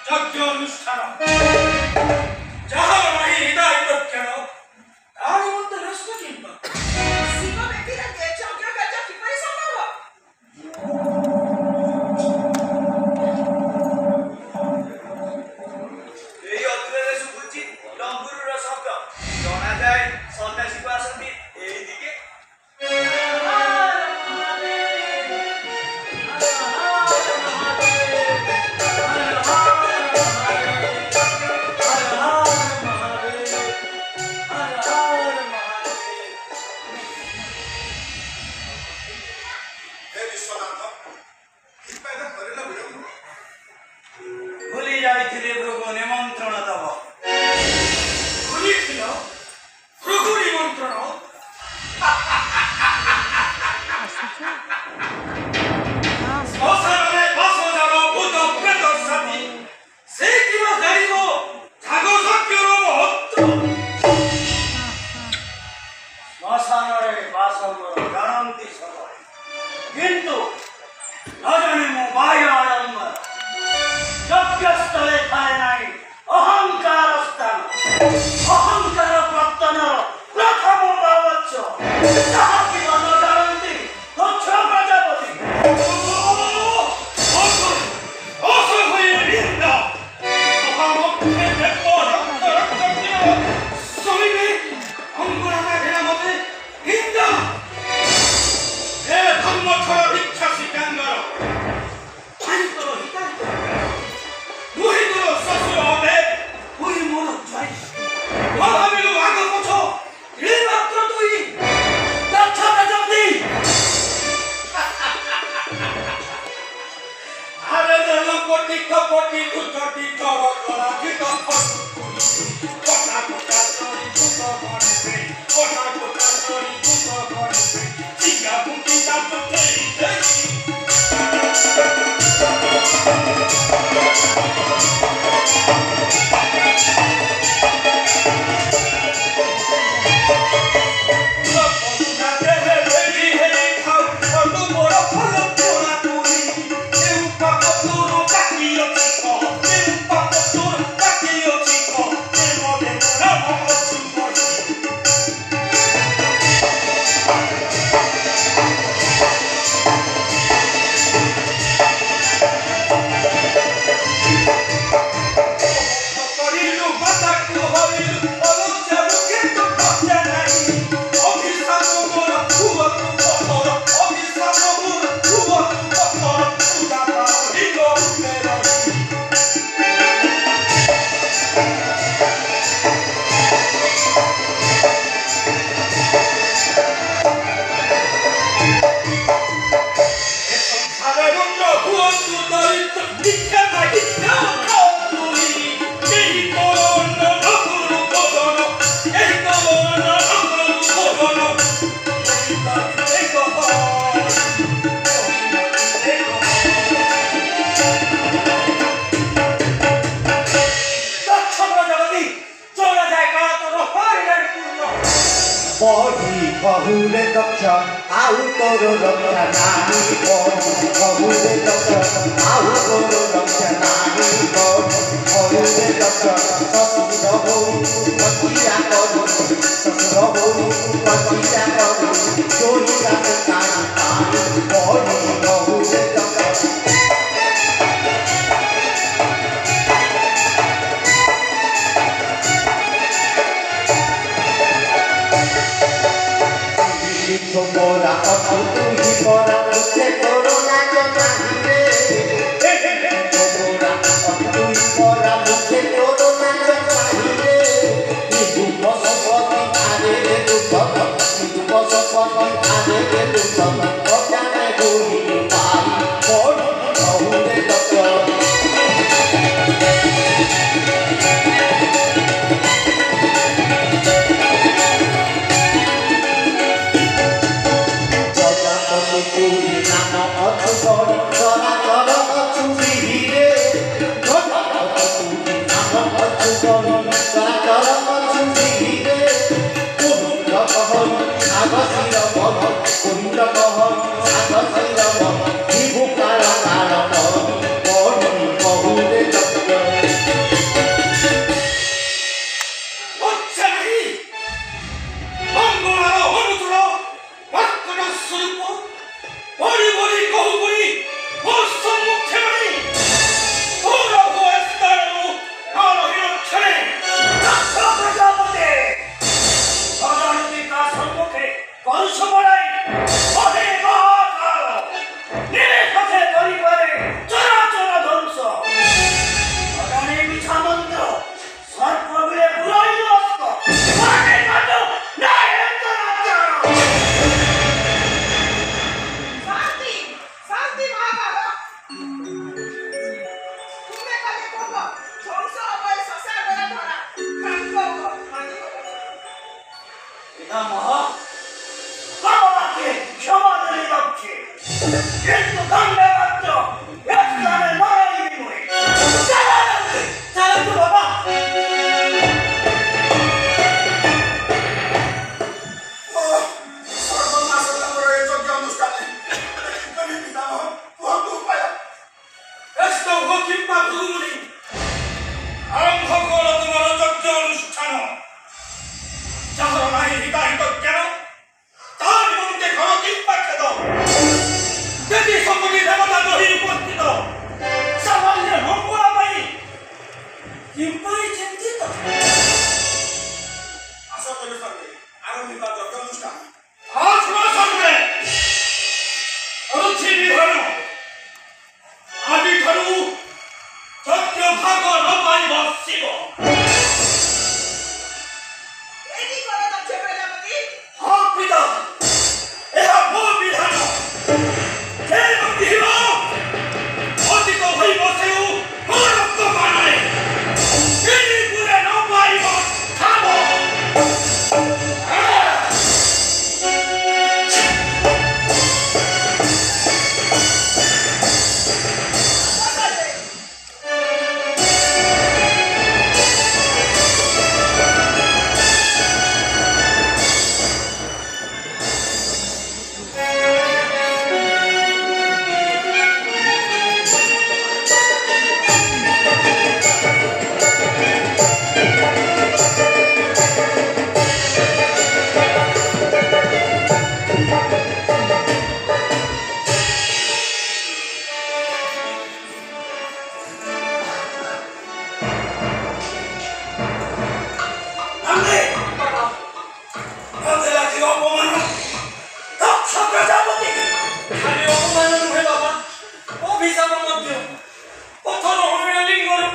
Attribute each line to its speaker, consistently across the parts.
Speaker 1: ଯଜ୍ଞ ଅନୁଷ୍ଠାନ ଯାହାର ନାହିଁ ହୃଦୟ କ୍ଷଣ ତାର ମତେ ରାସ୍ତା କିମ୍ବା
Speaker 2: ଶିବ ବ୍ୟତୀତ ଯଜ୍ଞ କାର୍ଯ୍ୟ କିପରି ସମ୍ଭବ?
Speaker 3: এই অদূরে শুভুচি ডম্বুরুর শব্দ জনা যায় সন্ন্যাসী আসନ୍ତି এইদিকে ভুলি যাইଥିଲେ ভৃগু নিমন্ত্রণ দব
Speaker 1: ভুলিছিল ভৃগু নিমন্ত্রণ শ্মশাନରେ 10,000 ভূত প্রেত সাথী সে কিবা জানিব যাগ যজ্ঞর মহত্ব
Speaker 3: শ্মশাନରେ বাসଙ୍କର ଜାଣନ୍ତି ସବାଇ କିନ୍ତୁ ନ ଜାଣି ମୁଁ ବାହ୍ୟ ଆଡ଼ମ୍ବର ଯଜ୍ଞସ୍ଥଳେ ଥାଏ ନାହିଁ ଅହଙ୍କାର ସ୍ଥାନ ଅହଙ୍କାର ପତନର ପ୍ରଥମ ବାବଚ୍ଛ ଯାହାକି ନ ଜାଣନ୍ତି ତୁଚ୍ଛ ପ୍ରଜାପତି
Speaker 1: অসহ্য নিন্দা সভামধ্যে দেখো রক্ত রক্ত শরীরে অঙ্গরাগা ঘেরা মতে নিন্দা হে ধর্ম ছড়া ভিক্ষা শিকাঙ্গর ভাইতর হিতাহিত মুহিতর শ্বশুর হবে তুই মোর জয় ভাবিলু আগ পছ এই মাত্র তুই দক্ষ প্রজাপতি আরে দেব কোটি কপটি কুচটি চর করা ঠিক কথা কথা তরি কুত করবে কথা কথা তরি কুত করবে চিকা পুটি তাপ তেই তেই
Speaker 4: बहुले दक्ष आउ तोर रक्षा नाही बहुले दक्ष आउ तोर रक्षा नाही बहुले दक्ष ससुर हो पतिया करू ससुर हो पतिया करू चोरी का कानी बहुले दक्ष Tomora tu hi pora se corona jani re Tomora tu hi pora se corona jani re Ibu posopati ade re tu baba Ibu posopati ade re tu baba Ojane buri pai pori bahule doktor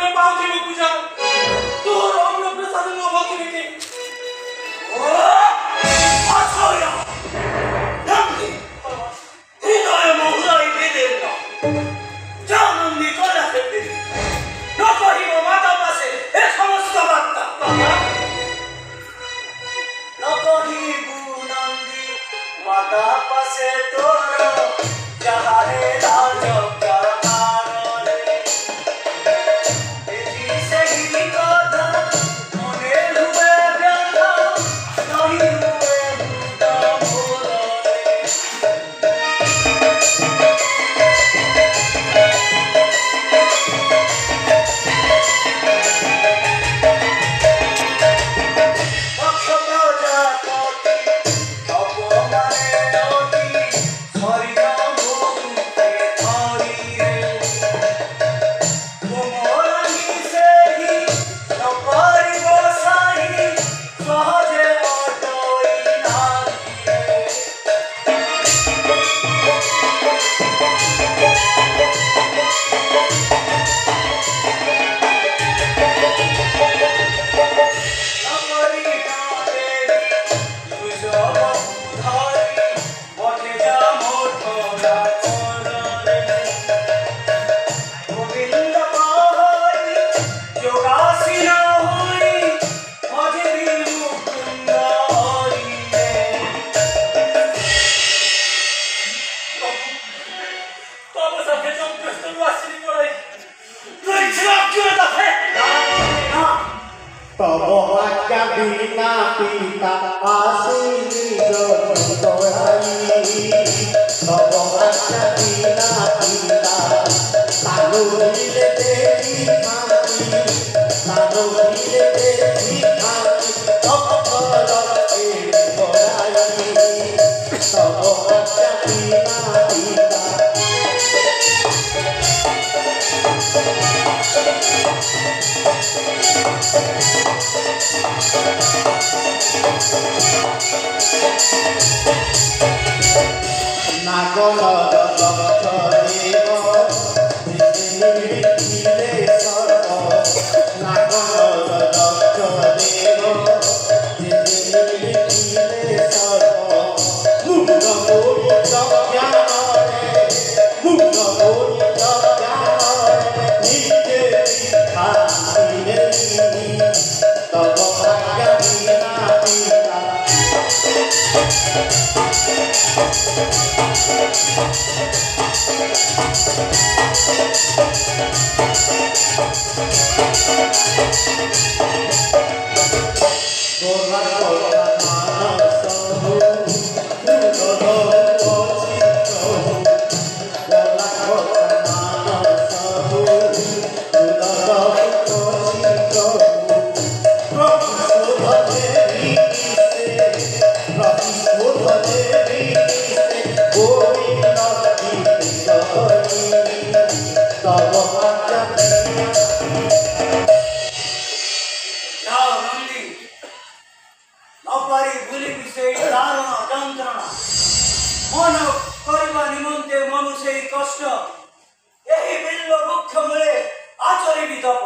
Speaker 1: ତୁମେ ପାଉଥିବ ପୂଜା ତୋର ଅନ୍ନ ପ୍ରସାଦ ନ ଭକ୍ତି କେ
Speaker 3: ଅସହ୍ୟ ନନ୍ଦୀ ହୃଦୟ ମହୁରାଇ ବେଦେନ ଯାଅ ନନ୍ଦୀ କଲା ସେଠି ନ କହିବ ମାତା ପାଶେ ଏ ସମସ୍ତ ବାର୍ତ୍ତା ନ କହିବୁ ନନ୍ଦୀ ମାତା ପାଶେ ତୋର ଯାହାରେ ରାଜ ପ୍ରାଣରେ ଏଠି ସେହି କଥା ମନେ ହୁଏ ବ୍ୟଥା ନହି ହୁଏ ହୃଦ ମୋରରେ ଦକ୍ଷ ପ୍ରଜାପତି ଅପମାନେ ଅତି ଶରୀର ମୁକ୍ତେ ଧରିରେ ତୁମରାଙ୍ଗି ସେହି ନ ପାରିବ ସାହି ସହଜେ ଅଟଇ ନାହିରେ নকরি না দেবী দুজব ধরি বটে যা মোঠরা করলে গোবিন্দ হরি যোগাসীন হরি ভজবি মুকুন্দ হরিরে
Speaker 1: ତମ ସାଥେ ଯନ୍ତ୍ରସ୍ତରୁ ଆସିଲି ପଳାଇ
Speaker 3: তুই চিরক্ষণতা ফে না
Speaker 4: তব আজ্ঞা বিনা পিতা আসিনি জয় তব আজ্ঞা বিনা পিতা তানুরিলে দেখি থাকি তানুরিলে দেখি থাকি তপর এ পড়াই তব আজ্ঞা বিনা পিতা নাগল লক্ষদেব মিলে সর্ব নাগল লক্ষদেব মিলে সর্ব মুগ্ধ করিত জ্ঞানরে মুগ্ধ করিত জ্ঞানরে নিজে খাইলে তব আজ্ঞা বিনা পিতা তোরা তোরা মানস হো তোরা পচিত হো তোরা তোরা মানস হো তোরা পচিত হো প্রভু শোধনে বিদিশে প্রভু শোধনে বিদিশে গোবিন্দ কীর্তনি তব আজ্ঞা
Speaker 3: যাও নন্দী নপারি ভুলিবি সেই দারুণ যন্ত্রণা মন କରିବା ନିମନ୍ତେ ମନୁ ସେଇ କଷ୍ଟ ଏହି ବିଲ୍ଲ ବୃକ୍ଷ ମୂଳେ ଆଚରିବି ତପ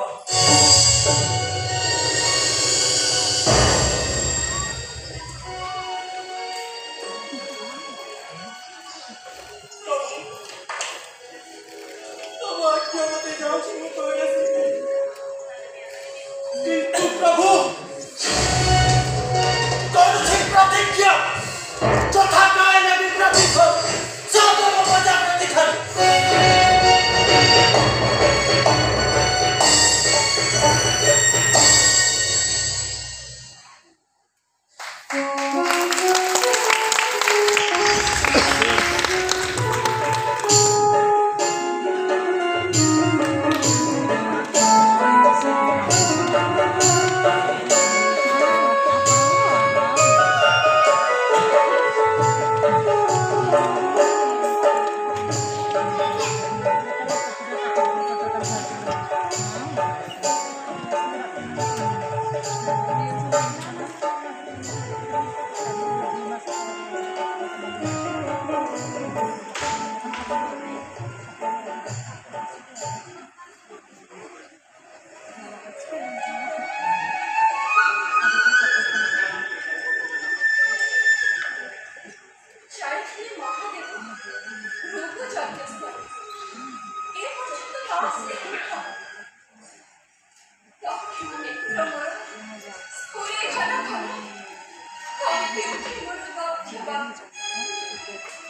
Speaker 1: ତମ ଆଜ୍ଞା ମତେ ଯାଉଛି ମୁଁ କହିଲେ କିନ୍ତୁ ପ୍ରଭୁ କରୁଛି ପ୍ରତିଜ୍ଞା ଯଥା କାୟନେ ବିପ୍ରତିଥ ସଦମ ପ୍ରଜା ପ୍ରତିଥର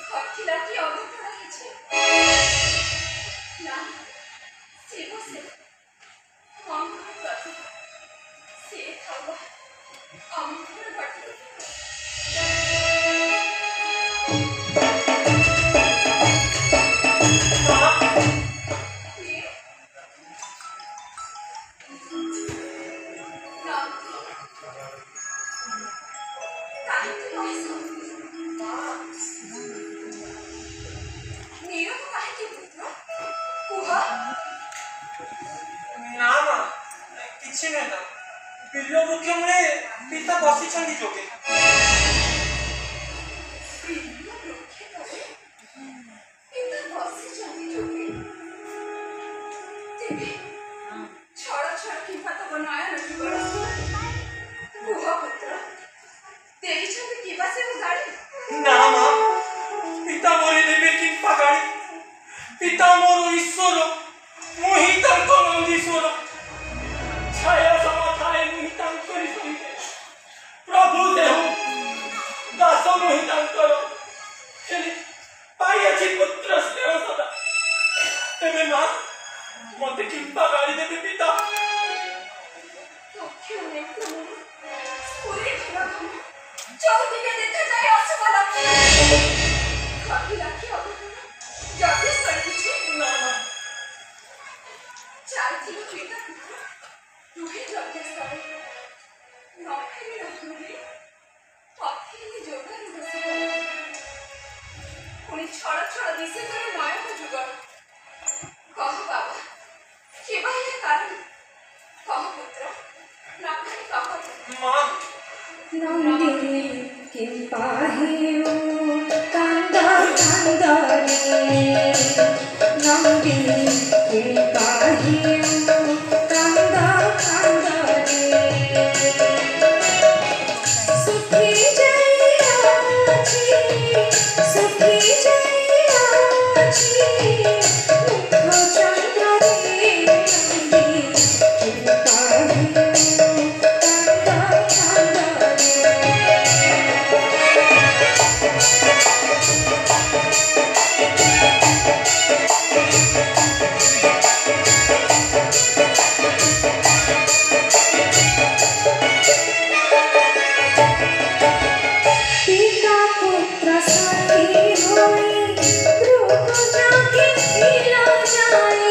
Speaker 2: ঘটিলাটি অঘটনা হয়েছে না সে বসে অঙ্গর কথা সে খাওয়া অঙ্গর ঘটল
Speaker 1: ନା ମା କିଛି ନୁହେଁ ତ ବିଲ ବୃକ୍ଷ ମୂଳେ ପିତା ବସିଛନ୍ତି ଯୋଗେ
Speaker 2: ଛଡ଼ ଛଡ଼ କିମ୍ବା ତମ ନୟନ ଯୁଗଳ କୁହ ପୁତ୍ର ଦେଇଛନ୍ତି କିମ୍ବା ସେ ଗାଳି
Speaker 1: ନା ମା ପିତା ମରି ଦେବେ କିମ୍ବା ଗାଳି ପିତା ମୋର ଈଶ୍ୱର ମୁଁ ହିଁ ତାଙ୍କ ନନ୍ଦୀଶ୍ୱର ଛାୟା ସମଥାଏ ମୁଁ ହିଁ ତାଙ୍କରି ସହିତ ପ୍ରଭୁ ଦେହୁ ଦାସ ମୁଁ ହିଁ ତାଙ୍କର ହେଲେ ପାଇଅଛି ପୁତ୍ର ସ୍ନେହ ସଦା ତେବେ ମା ମତେ କିମ୍ବା ଗାଳି ଦେବେ ପିତା
Speaker 2: চৌদিকে দেখা যায় অশুভ ঘটি রাখি যথেষ্ট কিছু
Speaker 1: না মা
Speaker 2: চাইছিল পিতা দুহে যথেষ্ট নফেরি রকমে পথেরি যোগানি বসে উনি ছড় ছড় দিশে করে নয়ন যুগল কহ বাবা কেবা এর কারণ কহ পুত্র নফেরি কহ
Speaker 1: মা
Speaker 5: নন্দিনী কিম্পা হেও কান্দ কান্দ রে নন্দিনী কিম্পা হেও কান্দ কান্দ রে সুখী যাইয়াছি সুখী যাইয়াছি মুখ চন্দ্র রে নন্দিনী কিম্পা হেও কান্দ কান্দ পিতা পুত্র সাথী হই দ্রুত যাকে ছিল যাই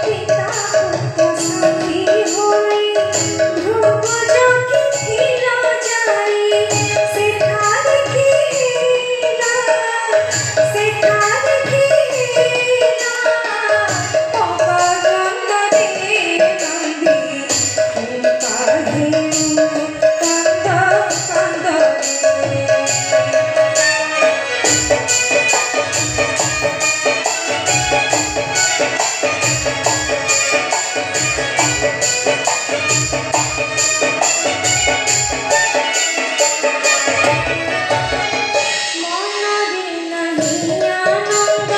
Speaker 5: পিতা পুত্র সাথী হই দ্রুত যাকে ছিল যাই সেটা দেখিলা অবগন্ধরে নন্দী কিম্পা হেও কান্দ কান্দ মনরে নাহি আনন্দ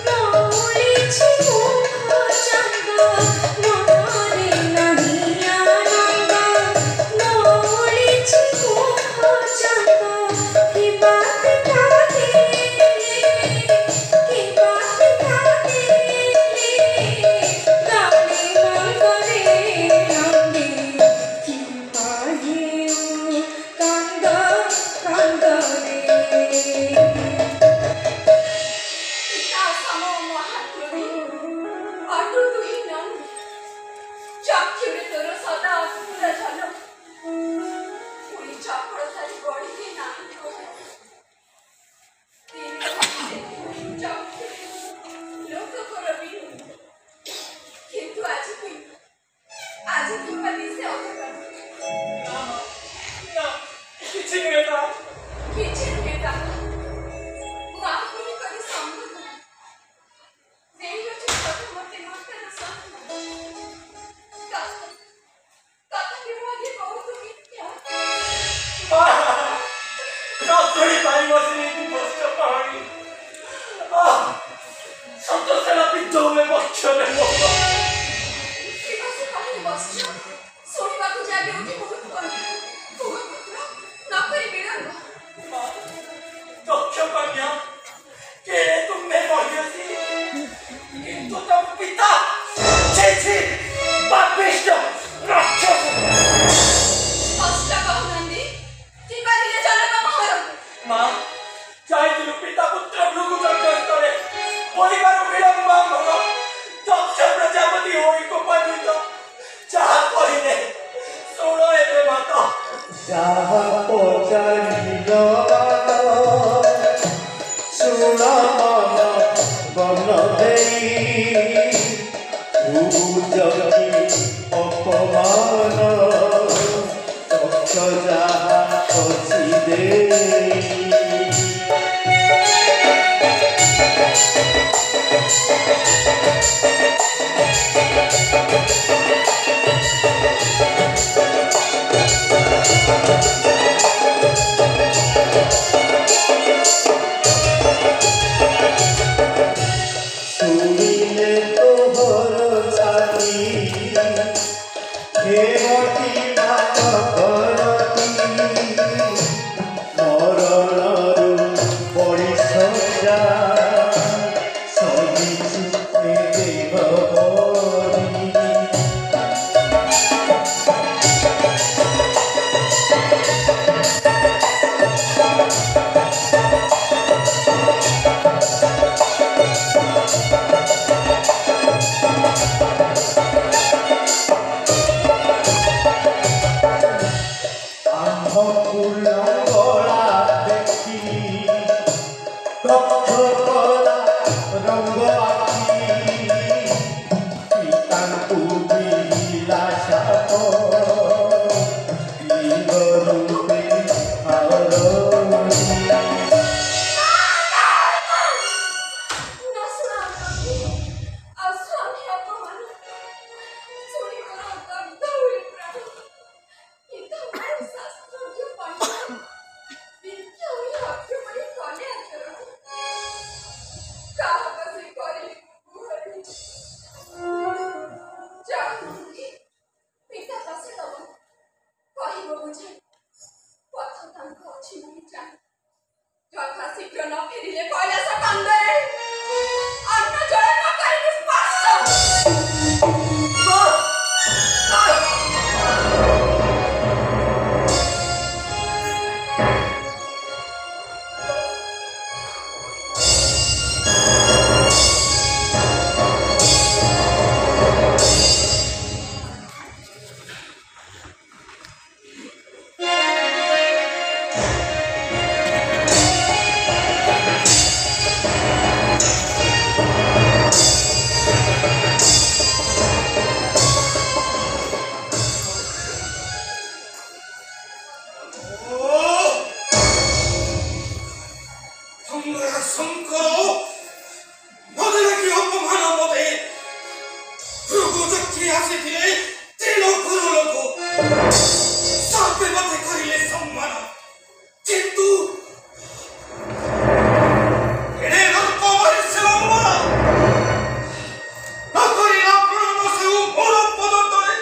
Speaker 5: মৌলিছি মুখ চন্দ মনরে নাহি আনন্দ মৌলিছি মুখ চন্দ কি বাত কাঁদে কি বাত কাঁদে গানে মন করে নন্দী কিম্পা হেও কান্দ কান্দ রে
Speaker 2: পিতা সম মহাত্মী অটু তুহি নন্দী চক্ষুরে তোর সদা অপুর ঝলক পুরি চক্রধারী গড়িতে নাই চক্ষুরে লোক করবি কিন্তু আজি কিংবা দিশে অঘটন
Speaker 1: না মা না କିଛି ନୁହେଁ ତା
Speaker 2: କିଛି ନୁହେଁ ତାହା ମା ବୋଲି କରି ସମ୍ଭବ ଦେଇଅଛି ପ୍ରଥମତେ ନୂତନ ତଥାପି ମୁଁ ଆଜି ବହୁତ ମିଥ୍ୟା
Speaker 1: ରାତ୍ରି ପାଇଁ ବସିନି କଷ୍ଟ ପାଣି ସନ୍ତୋଷେଣା ପିଠ ହୁଏ ବକ୍ଷରେ ମୋର
Speaker 2: ବିବାସ କାହିଁକି ବସିଛ ଶୁଣିବାକୁ ଯାଇ ଉଠି ବହୁତ କୁହ ପୁତ୍ର ନକରି ବିଳମ୍ବ
Speaker 4: শুনিলে তোহর ছাতি হেরতি ভাত করতি মরণরু পড়ি সজা সজিছু দেব বলি আম্ভ ফুলঙ্গলা দেখি তথ্য কলা রঙ্গ আখি পিতাঙ্কু বিলা সাপ লিঙ্গ রূপে আরণি
Speaker 2: ନା ଶୁଣାନ୍ତି ଆଉ ସ୍ୱାମୀ ଅପମାନ ଶୁଣିବାର ଦଗ୍ଧ ହୋଇ ପ୍ରାଣ କିନ୍ତୁ ମୋର ଶାସ୍ତ୍ରଜ୍ଞ ପଣ୍ଡିତ ବିଦ୍ୟା ହୋଇ ଅକ୍ଷମଣି କଲେ ଆଚରଣ କାହା ପାଖରେ କରିଲି ଗୁହାରି ଯାଆନ୍ତି ପିତା ପାଶେ ଦବ କହିବ ବୁଝେ ପଥ ତାଙ୍କ ଅଛି ନାହିଁ ଜାଣି ଯଥା ଶୀଘ୍ର ନ ଫେରିଲେ କୈଳାସ କାନ୍ଦରେ ଅନ୍ନ ଜଳ ନ କରିବି ସ୍ପର୍ଶ
Speaker 1: শঙ্কর মনে নাকি অপমান মতে ভৃগুযক্ষী আসিছিলে ত্রিলোকর লোক সর্বে মতে করিলে সম্মান কিন্তু এড়ে অল্প বয়সে লম্বা নকরিলা প্রণব সেউ মোর পদতলে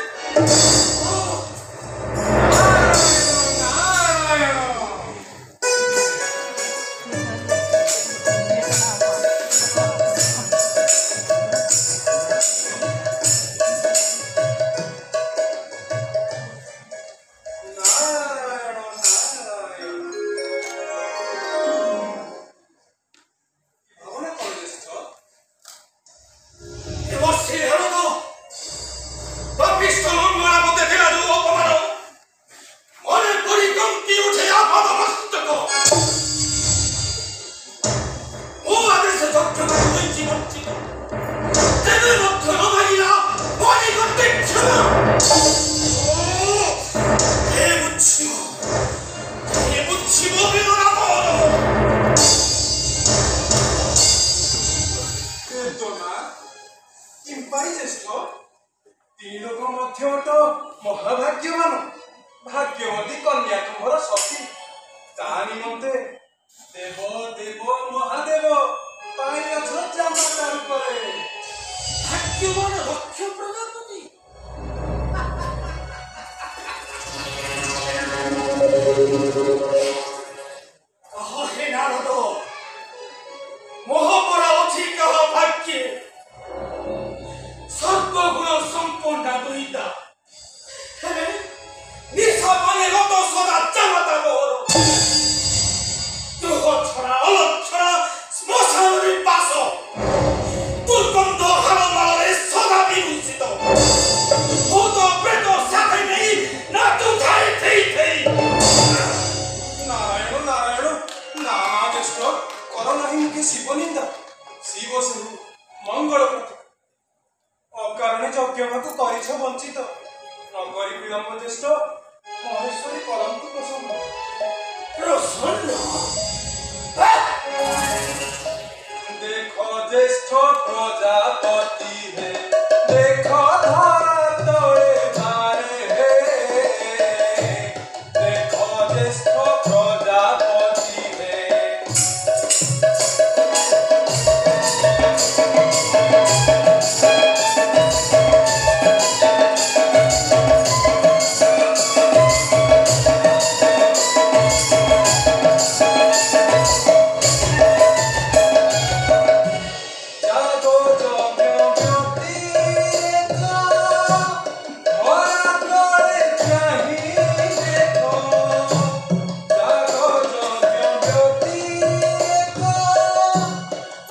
Speaker 6: মহাভাগ্যবান ভাগ্যবতী কন্যা তোমার সতী তা নিমন্তে দেব দেব মহাদেব পাইয়াছ জামাতার উপরে
Speaker 1: ভাগ্যবান রক্ষ প্রজাপতি হে নারদ মোহপরা অছি কহ ভাগ্যে সর্বগুণ সম্পন্ন দইতা নিঃসাপানে রত সদা জামাতা বহর দুঃখ ছড়া অলক ছড়া শ্মশানের পাশ দুর্গন্ধ হারমারে সদা বিভূষিত ভূত প্রেত সাথে নেই না তু ধাই থেই থেই
Speaker 6: নারায়ণ নারায়ণ নানা জ্যেষ্ঠ কর নাহি মুখে শিব নিন্দা শিব সেবু মঙ্গল প্রতি অকারণে যজ্ঞভাକୁ କରିଛ ବଞ୍ଚିତ ନଗରୀ ବିଳମ୍ବ ଜ୍ୟେଷ୍ଠ ମହେଶ୍ୱରୀ କରନ୍ତୁ ପ୍ରସନ୍ନ
Speaker 3: প্রসন্ন
Speaker 6: देखो ज्येष्ठ प्रजापति है देखो धरा तोड़े मारे है देखो ज्येष्ठ प्रजापति है जागो जम्य व्यतिरेक धरा तोड़े चाही देखो जागो जम्य व्यतिरेक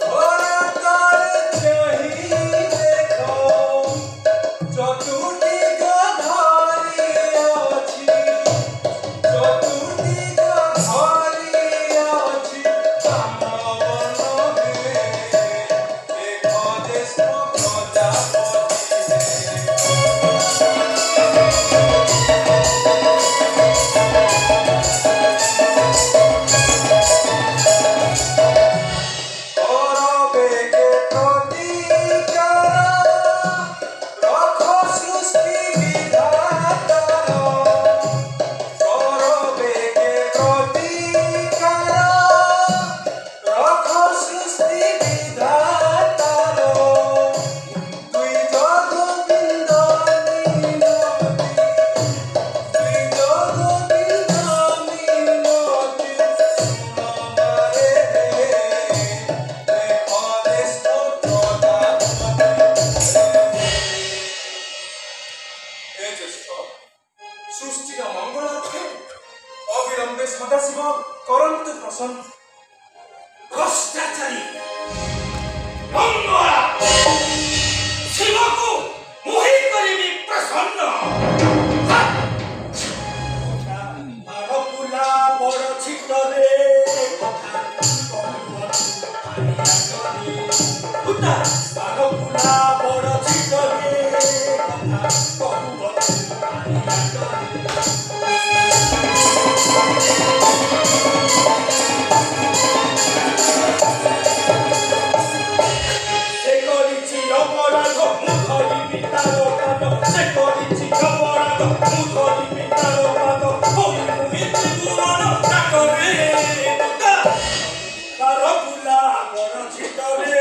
Speaker 6: धरा तोड़े चाही देखो चतुर्दिग धारी अछि चतुर्दिग धारी अछि ब्रह्मवन हे देखो ज्येष्ठ प्रजापति है বেগে প্রতিকার রখ সৃষ্টি বিধাতার বেগে প্রতিকার রখ সৃষ্টি বিধাতার তুই জগবিন্দ মিনতি তুই জগবিন্দ মিনতি শুনবারে দেখো দেশ हे ज्येष्ठ सृष्टिर मंगलार्थे अविलंबे सदाशिव करन्तु प्रसन्न
Speaker 3: ভ্রষ্টাচারী মঙ্গলা শিবকু মোহি করিবি প্রসন্ন বারপুলা বড় ছিটরে বারপুলা বড় ছিটরে সে করিছি অপরাধ মুখরি পিতার পাদ সে করিছি অপরাধ মুখরি পিতার পাদ হই মুহি ত্রিভুবন ডাকরে তার বুলা বড় ছিটরে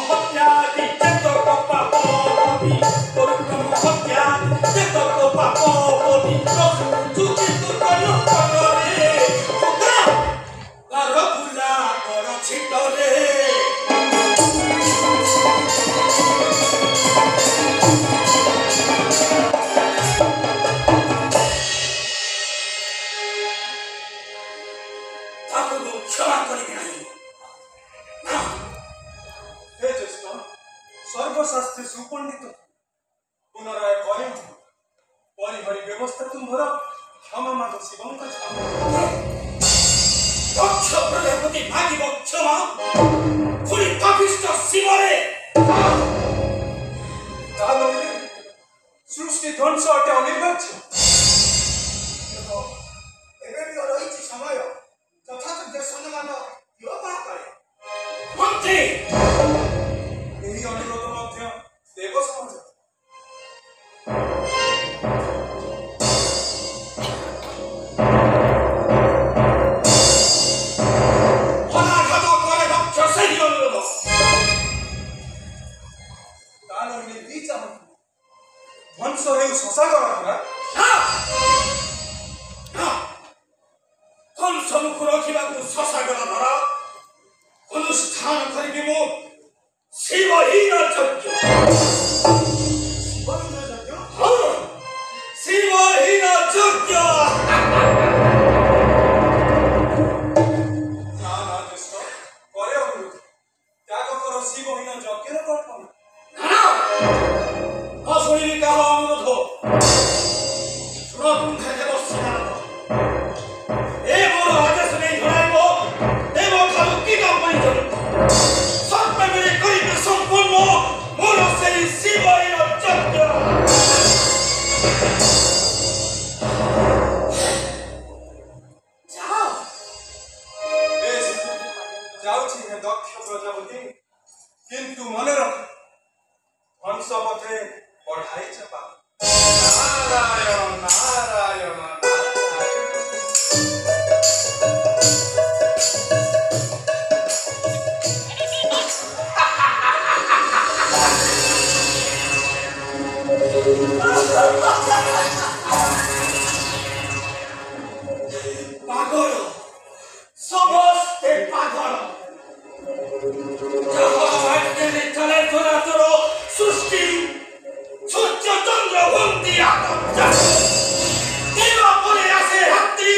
Speaker 3: হত্যাদি চেতক পাপবি পরিক্রম হত্যাদি চেতক পাপবি চুচি দুর্গণ পদরে তার বুলা বড় ছিটরে তাকে ক্ষমা করিবি নাই না
Speaker 6: हे ज्येष्ठ सर्वशास्त्रे सुपंडित पुनराय करे परिहरी व्यवस्था तुम्भर क्षमा माग शिवंक
Speaker 3: দক্ষ প্রজাপতি মাগিব ক্ষমা পুরি পাপিষ্ঠ শিবরে
Speaker 6: তাহলে সৃষ্টি ধ্বংস অটে অনিবার্য
Speaker 3: ଏବେ ବି ରହିଛି ସମୟ ଯଥାଯୋଗ୍ୟ ସମ୍ମାନ ବ୍ୟବହାର କରେ ମନ୍ତ୍ରୀ
Speaker 6: ଏହି ଅନୁରୋଧ ମଧ୍ୟ ଦେବ ସମାଜ
Speaker 3: অনাঘাত করে দক্ষ সেই অনুরোধ
Speaker 6: ତାହେଲେ ବି ଚାହୁଁ ଧ୍ୱଂସ ହେଉ ଶଶାଗର ଧରା
Speaker 3: ନା ନା କଂସମୁଖ ରଖିବାକୁ ଶଶାଗର ଧର ଅନୁଷ୍ଠାନ କରିବି ମୁଁ ଶିବହୀନ ଯଜ୍ଞ ହଁ ଶିବହୀନ ଯଜ୍ଞ
Speaker 6: ନା ନା ଜ୍ୟେଷ୍ଠ ପରେ ଅନୁରୋଧ ତ୍ୟାଗ କର ଶିବହୀନ ଯଜ୍ଞର କଳ୍ପନା
Speaker 3: ନା ନ ଶୁଣିବି କାହା ଅନୁରୋଧ ଶୁଣ ତୁମେ ଦେବସ୍ଥାନ ଏ ମୋର ଆଦେଶ ନେଇ ଜଣାଇବ ଦେବ ଠାରୁ କି କାମ ପାଇଁ ସତ୍ୟ
Speaker 6: ଯାଉଛି ହେ ଦକ୍ଷ ପ୍ରଜାପତି କିନ୍ତୁ ମନେ ରଖ ହଂସ ପଥେ ବଢାଇ ଚାପା ନାରାୟଣ ନାରାୟଣ ନାରାୟଣ
Speaker 3: পাগল সমস্তে পাগল চলে চলাচল সৃষ্টি সূর্য চন্দ্র বন্দি দিবা পরে আসে রাত্রি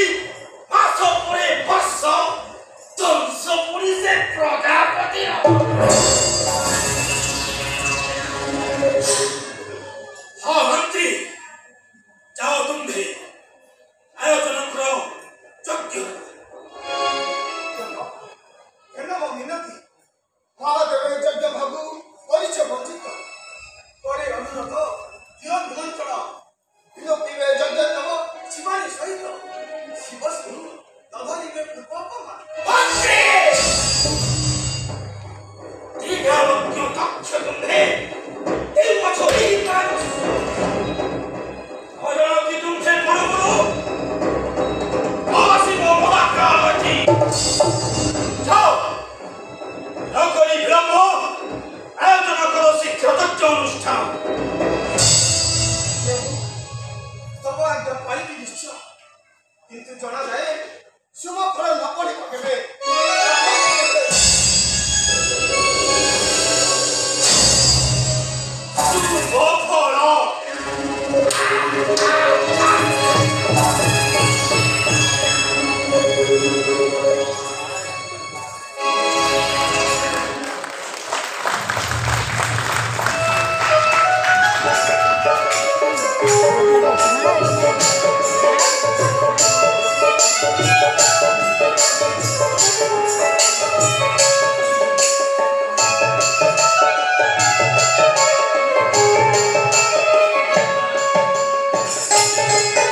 Speaker 3: মাস পরে বর্ষ ধ্বংস পরিছে প্রজাপতি হ্যাঁ মন্ত্রী যাও তুমি আয়োজন করো যজ্ঞ
Speaker 6: কেন মিনতি মহাদেবের যজ্ঞ ভাবু পরিচয় বঞ্চিত পরে অনুরোধ দিও নিমন্ত্রণ বিনতিবে যজ্ঞ তব শিবানী সহিত শিব শুরু তদনিবে পূর্বপমা
Speaker 3: মন্ত্রী দীর্ঘাবজ্ঞ দক্ষ তুমি এই বছর এই কাজ অজানো কি তুমি বড় বড় অসীম মহাকালজি যাও নকরি বিলম্ব আয়োজন করো শিক্ষাতজ্ঞ অনুষ্ঠান
Speaker 6: তব আজ্ঞা পাইবি নিশ্চয় কিন্তু জনা যায় শুভ ফল ন পড়িব কেবে
Speaker 3: শুভ ফল
Speaker 5: Thank